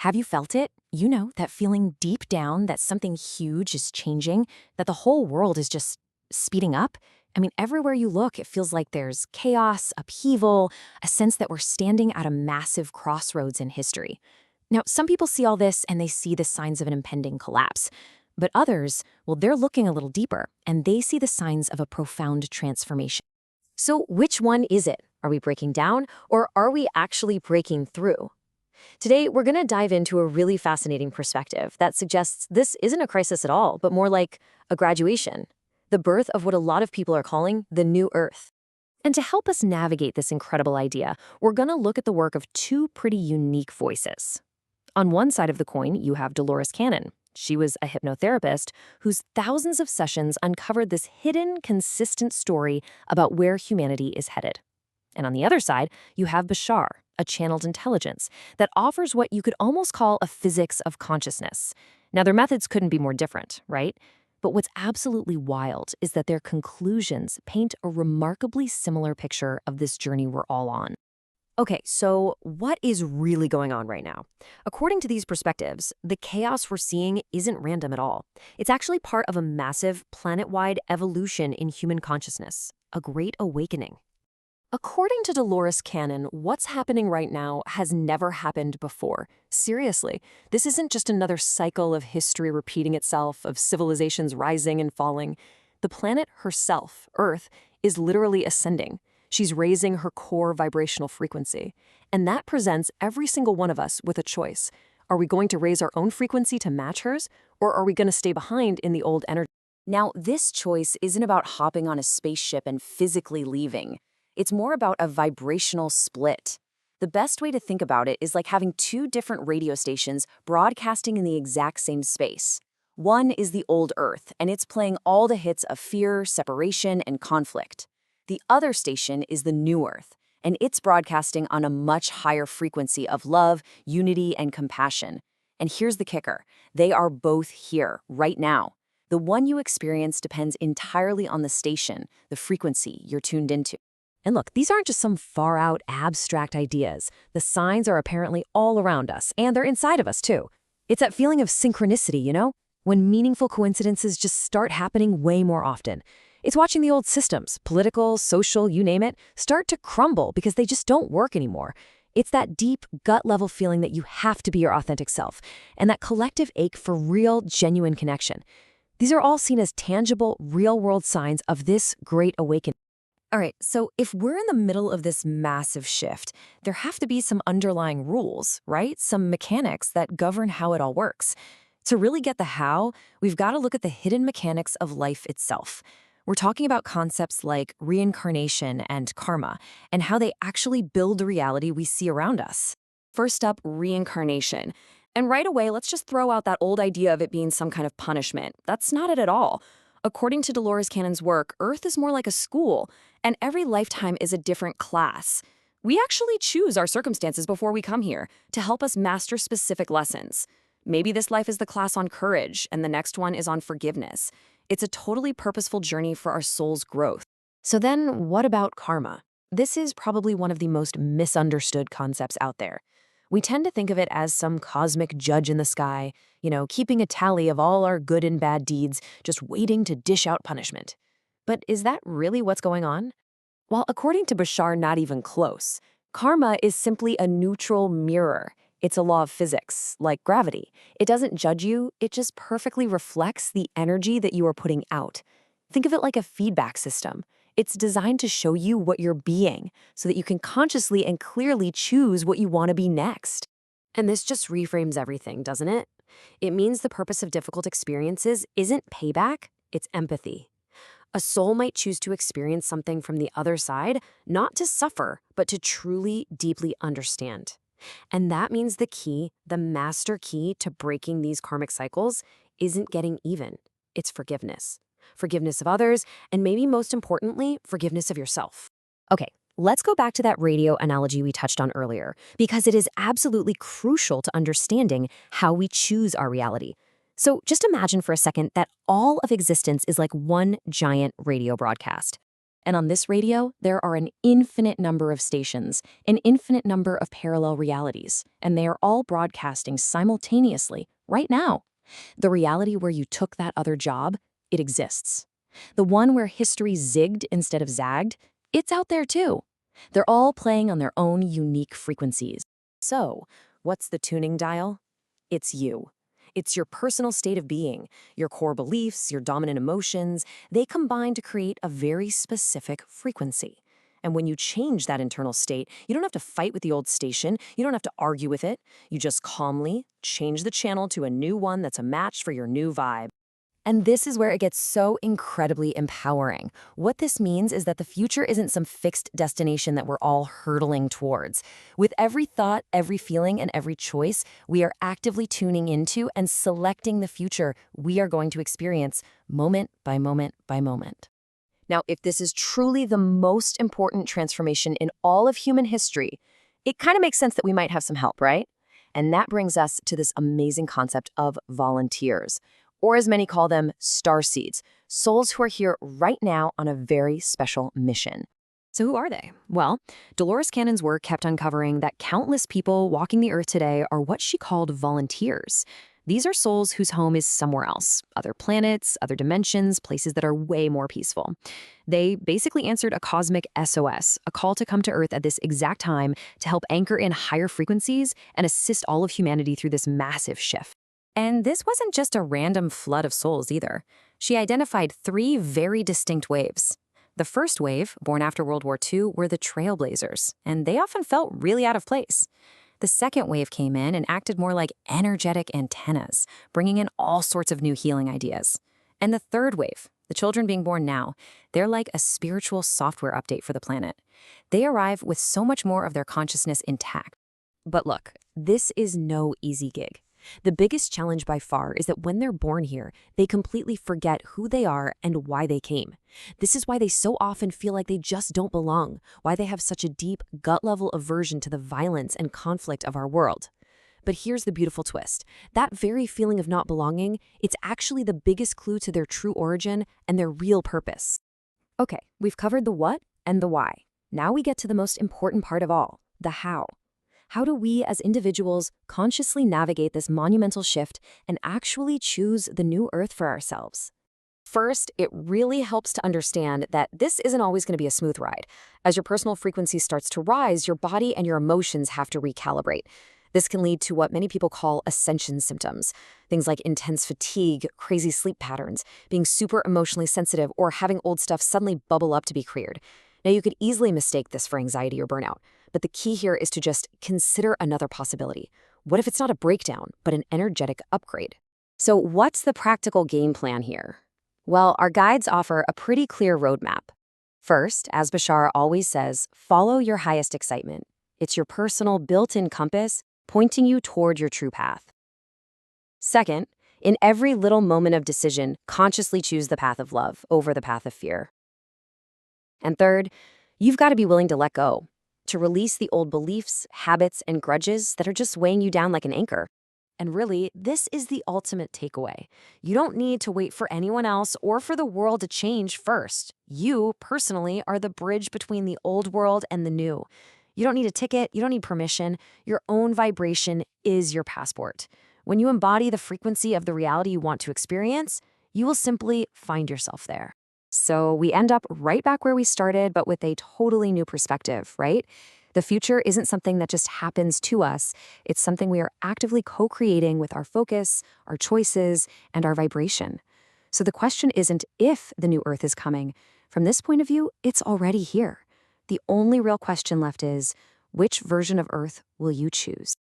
Have you felt it? You know, that feeling deep down that something huge is changing, that the whole world is just speeding up? I mean, everywhere you look, it feels like there's chaos, upheaval, a sense that we're standing at a massive crossroads in history. Now, some people see all this and they see the signs of an impending collapse. But others, well, they're looking a little deeper and they see the signs of a profound transformation. So which one is it? Are we breaking down or are we actually breaking through? Today, we're going to dive into a really fascinating perspective that suggests this isn't a crisis at all, but more like a graduation, the birth of what a lot of people are calling the new Earth. And to help us navigate this incredible idea, we're going to look at the work of two pretty unique voices. On one side of the coin, you have Dolores Cannon. She was a hypnotherapist whose thousands of sessions uncovered this hidden, consistent story about where humanity is headed. And on the other side, you have Bashar, a channeled intelligence that offers what you could almost call a physics of consciousness. Now, their methods couldn't be more different, right? But what's absolutely wild is that their conclusions paint a remarkably similar picture of this journey we're all on. Okay, so what is really going on right now? According to these perspectives, the chaos we're seeing isn't random at all. It's actually part of a massive, planet-wide evolution in human consciousness, a great awakening. According to Dolores Cannon, what's happening right now has never happened before. Seriously, this isn't just another cycle of history repeating itself, of civilizations rising and falling. The planet herself, Earth, is literally ascending. She's raising her core vibrational frequency. And that presents every single one of us with a choice. Are we going to raise our own frequency to match hers, or are we going to stay behind in the old energy? Now, this choice isn't about hopping on a spaceship and physically leaving. It's more about a vibrational split. The best way to think about it is like having two different radio stations broadcasting in the exact same space. One is the old Earth, and it's playing all the hits of fear, separation, and conflict. The other station is the new Earth, and it's broadcasting on a much higher frequency of love, unity, and compassion. And here's the kicker. They are both here, right now. The one you experience depends entirely on the station, the frequency you're tuned into. And look, these aren't just some far-out, abstract ideas. The signs are apparently all around us, and they're inside of us, too. It's that feeling of synchronicity, you know? When meaningful coincidences just start happening way more often. It's watching the old systems, political, social, you name it, start to crumble because they just don't work anymore. It's that deep, gut-level feeling that you have to be your authentic self, and that collective ache for real, genuine connection. These are all seen as tangible, real-world signs of this great awakening. All right, so if we're in the middle of this massive shift, there have to be some underlying rules, right? Some mechanics that govern how it all works. To really get the how, we've got to look at the hidden mechanics of life itself. We're talking about concepts like reincarnation and karma, and how they actually build the reality we see around us. First up, reincarnation. And right away, let's just throw out that old idea of it being some kind of punishment. That's not it at all. According to Dolores Cannon's work, Earth is more like a school, and every lifetime is a different class. We actually choose our circumstances before we come here to help us master specific lessons. Maybe this life is the class on courage, and the next one is on forgiveness. It's a totally purposeful journey for our soul's growth. So then, what about karma? This is probably one of the most misunderstood concepts out there. We tend to think of it as some cosmic judge in the sky, keeping a tally of all our good and bad deeds, just waiting to dish out punishment. But is that really what's going on? Well, according to Bashar, not even close. Karma is simply a neutral mirror. It's a law of physics, like gravity. It doesn't judge you, it just perfectly reflects the energy that you are putting out. Think of it like a feedback system. It's designed to show you what you're being, so that you can consciously and clearly choose what you want to be next. And this just reframes everything, doesn't it? It means the purpose of difficult experiences isn't payback, it's empathy. A soul might choose to experience something from the other side, not to suffer, but to truly, deeply understand. And that means the key, the master key to breaking these karmic cycles, isn't getting even. It's forgiveness. Forgiveness of others, and maybe most importantly, forgiveness of yourself. Okay, let's go back to that radio analogy we touched on earlier, because it is absolutely crucial to understanding how we choose our reality. So just imagine for a second that all of existence is like one giant radio broadcast. And on this radio, there are an infinite number of stations, an infinite number of parallel realities, and they are all broadcasting simultaneously right now. The reality where you took that other job, it exists. The one where history zigged instead of zagged, it's out there too. They're all playing on their own unique frequencies. So, what's the tuning dial? It's you. It's your personal state of being, your core beliefs, your dominant emotions. They combine to create a very specific frequency. And when you change that internal state, you don't have to fight with the old station. You don't have to argue with it. You just calmly change the channel to a new one that's a match for your new vibe. And this is where it gets so incredibly empowering. What this means is that the future isn't some fixed destination that we're all hurtling towards. With every thought, every feeling, and every choice, we are actively tuning into and selecting the future we are going to experience moment by moment by moment. Now, if this is truly the most important transformation in all of human history, it kind of makes sense that we might have some help, right? And that brings us to this amazing concept of volunteers, or as many call them, starseeds, souls who are here right now on a very special mission. So who are they? Well, Dolores Cannon's work kept uncovering that countless people walking the earth today are what she called volunteers. These are souls whose home is somewhere else, other planets, other dimensions, places that are way more peaceful. They basically answered a cosmic SOS, a call to come to Earth at this exact time to help anchor in higher frequencies and assist all of humanity through this massive shift. And this wasn't just a random flood of souls either. She identified 3 very distinct waves. The first wave, born after World War II, were the trailblazers, and they often felt really out of place. The second wave came in and acted more like energetic antennas, bringing in all sorts of new healing ideas. And the third wave, the children being born now, they're like a spiritual software update for the planet. They arrive with so much more of their consciousness intact. But look, this is no easy gig. The biggest challenge by far is that when they're born here, they completely forget who they are and why they came. This is why they so often feel like they just don't belong, why they have such a deep, gut-level aversion to the violence and conflict of our world. But here's the beautiful twist. That very feeling of not belonging, it's actually the biggest clue to their true origin and their real purpose. Okay, we've covered the what and the why. Now we get to the most important part of all, the how. How do we as individuals consciously navigate this monumental shift and actually choose the new Earth for ourselves? First, it really helps to understand that this isn't always going to be a smooth ride. As your personal frequency starts to rise, your body and your emotions have to recalibrate. This can lead to what many people call ascension symptoms. Things like intense fatigue, crazy sleep patterns, being super emotionally sensitive, or having old stuff suddenly bubble up to be cleared. Now, you could easily mistake this for anxiety or burnout, but the key here is to just consider another possibility. What if it's not a breakdown, but an energetic upgrade? So what's the practical game plan here? Well, our guides offer a pretty clear roadmap. First, as Bashar always says, follow your highest excitement. It's your personal built-in compass pointing you toward your true path. Second, in every little moment of decision, consciously choose the path of love over the path of fear. And third, you've got to be willing to let go, to release the old beliefs, habits, and grudges that are just weighing you down like an anchor. And really, this is the ultimate takeaway. You don't need to wait for anyone else or for the world to change first. You, personally, are the bridge between the old world and the new. You don't need a ticket, you don't need permission. Your own vibration is your passport. When you embody the frequency of the reality you want to experience, you will simply find yourself there. So we end up right back where we started, but with a totally new perspective, right? The future isn't something that just happens to us. It's something we are actively co-creating with our focus, our choices, and our vibration. So the question isn't if the new Earth is coming. From this point of view, it's already here. The only real question left is, which version of Earth will you choose?